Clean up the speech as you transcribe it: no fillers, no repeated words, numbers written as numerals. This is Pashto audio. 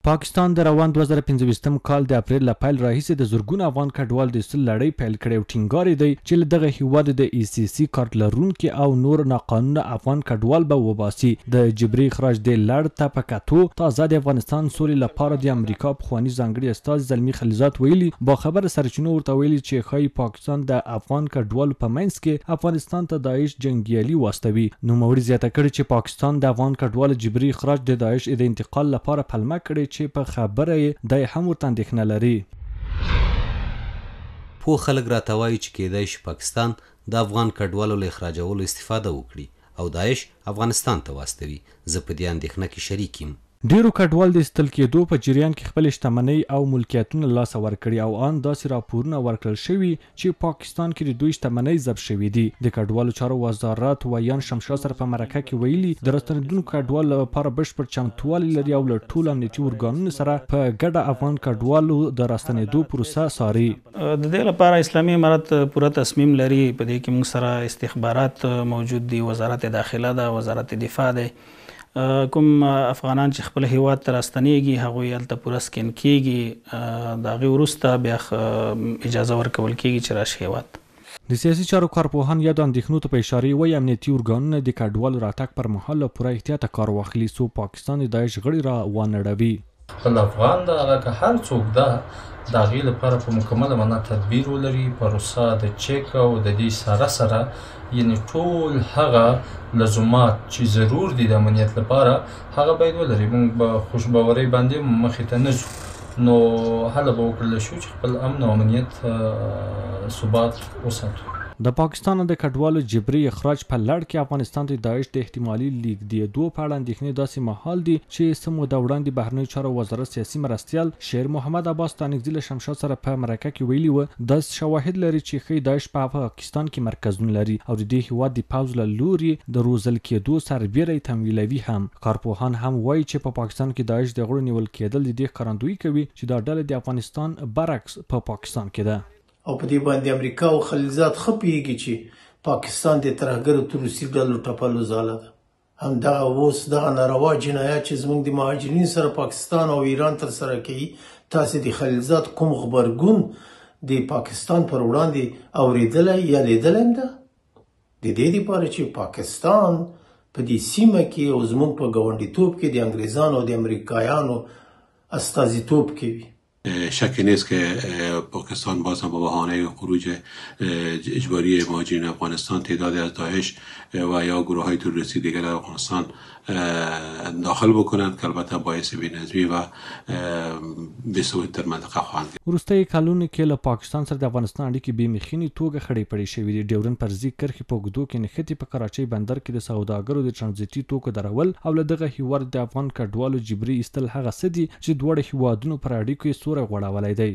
پاکستان د روان 2025 کال د اپریل له پیل راهیسې د زرګونو افغان کډوال د ایستلو لړۍ پیل کړې او ټینګار دی چې له دغه هیواد د ECC کارت لرونکي او نور ناقانونه افغان کډوال به وباسي. د جبري اخراج د لړ ته په کتو تازه د افغانستان سولې لپاره د امریکا پخواني ځانګړي استازي زلمي خلیلزاد ویلي باخبره سرچینو ورته ویلي چې ښایي پاکستان د افغان کډوالو په منځ کې افغانستان ته داعش جنګیالي واستوي. نوموړي زیاته کړې چې پاکستان د افغان کډوالو جبري اخراج د داعش د انتقال لپاره پلمه کړې چې په خبره یې د هم ورته اندېښنه لري. پوه خلک راته وایي چې کیدای شي پاکستان د افغان کډوالو له اخراجولو استفاده وکړي او داعش افغانستان ته واستوي. زه په دې اندېښنه کې شریک یم. ډیرو کډوال د ایستل کېدو په جریان کې خپل شتمنۍ او ملکیتونه له لاسه ورکړي او ان داسې راپورونه ورکړل شوي چې پاکستان کې د دوی شتمنۍ ضبط شوي دي. د کډوالو چارو وزارت ویان شمشاد سره په مرکه کې ویلي د راستنېدونکو کډوالو لپاره بشپړ چمتووالی لري او له ټولو امنیتي ارګانونو سره په ګډه افغان کډوالو د راستنېدو پروسه څاري. د دې لپاره اسلامي امارت پوره تصمیم لري. په دې کې موږ سره استخبارات موجود دي، وزارت داخله ده، وزارت دفاع ده. کوم افغانان چې خپل هیواد ته راستنیږي هغوی هلته پوره سکین کیږي، د هغې وروسته بیا اجازه ورکول کیږي چې راشي هیواد. د سیاسي چارو کارپوهان یادو اندېښنو ته په اشاره وایي امنیتي ارګانونه د کډوالو راتګ پر مهال له پوره احتیاطه کار واخلي څو پاکستان د داعش غړي را وانړوي. خپل افغان د هغه که هر څوک ده د هغې لپاره په مکمله معنا تدبیر ولري، پروسه د چک او د دې سره یعنی ټول هغه لزومات چې ضرور دي د امنیت لپاره هغه باید ولري. موږ به خوشباورۍ باندې مخې ته نه ځو، نو هله به وکړلی شو چې خپل امن او امنیت ثبات وساتو. د پاکستان د کډوالو جبري اخراج په لړ کې افغانستان د داعش د احتمالي لیږدېدو په اړه اندېښنې داسې مهال دي چې څه موده وړاندې بهرنیو چارو وزارت سیاسي مرستیال شیر محمد عباس تانکزي له شمشاد سره په مرکه کې ویلي وو داسې شواهد لري چې ښایي داعش په پاکستان کې مرکزونه لري او د دې هیواد د پوځ له لوري د روزل کېدو سربیره تمویلوي هم. کارپوهان هم وایي چې په پاکستان کې داعش د غړو نیول کېدل د دې ښکارندویي کوي چې دا ډله د افغانستان برعکس په پاکستان کې ده. او په دې باندې امریکا او خلیلزاد ښه پوهېږي چې پاکستان د ترهګرو تروریستي ډلو ټپلو ځاله ده. همدغه اوس دغه ناروا جنایات چې زموږ د مهاجرینو سره پاکستان او ایران ترسره کوي، تاسې د خلیلزاد کوم غبرګون د پاکستان پر وړاندې اورېدلی یا لیدلی هم ده؟ د دې دپاره چې پاکستان په دې سیمه کې او زموږ په ګاونډیتوب کې د انګریزانو او د امریکایانو استازیتوب کوي. شکی نیست که پاکستان باز هم با بهانه خروج اجباری مهاجرین افغانستان تعدادی از داعش و یا گروه های تروریستی دیگر در افغانستان داخل بکنند که البته باعث بی‌نظمی و بی‌ثباتی در منطقه خواهند گردید. وروستیو کلونو کې له پاکستان سره د افغانستان اړیکې بې مخینې توګه خړې پړې شوې دي. ډیورن پرزي کرښې په اوږدو کې نښتې په کراچۍ بندر کې د سوداګرو د ټرانزیټي توکو درول او له دغه هیواد د افغان کډوالو جبري ایستل هغه څه دي چې دواړه هیوادونو پر اړیکو یې سوری غوړولی دی.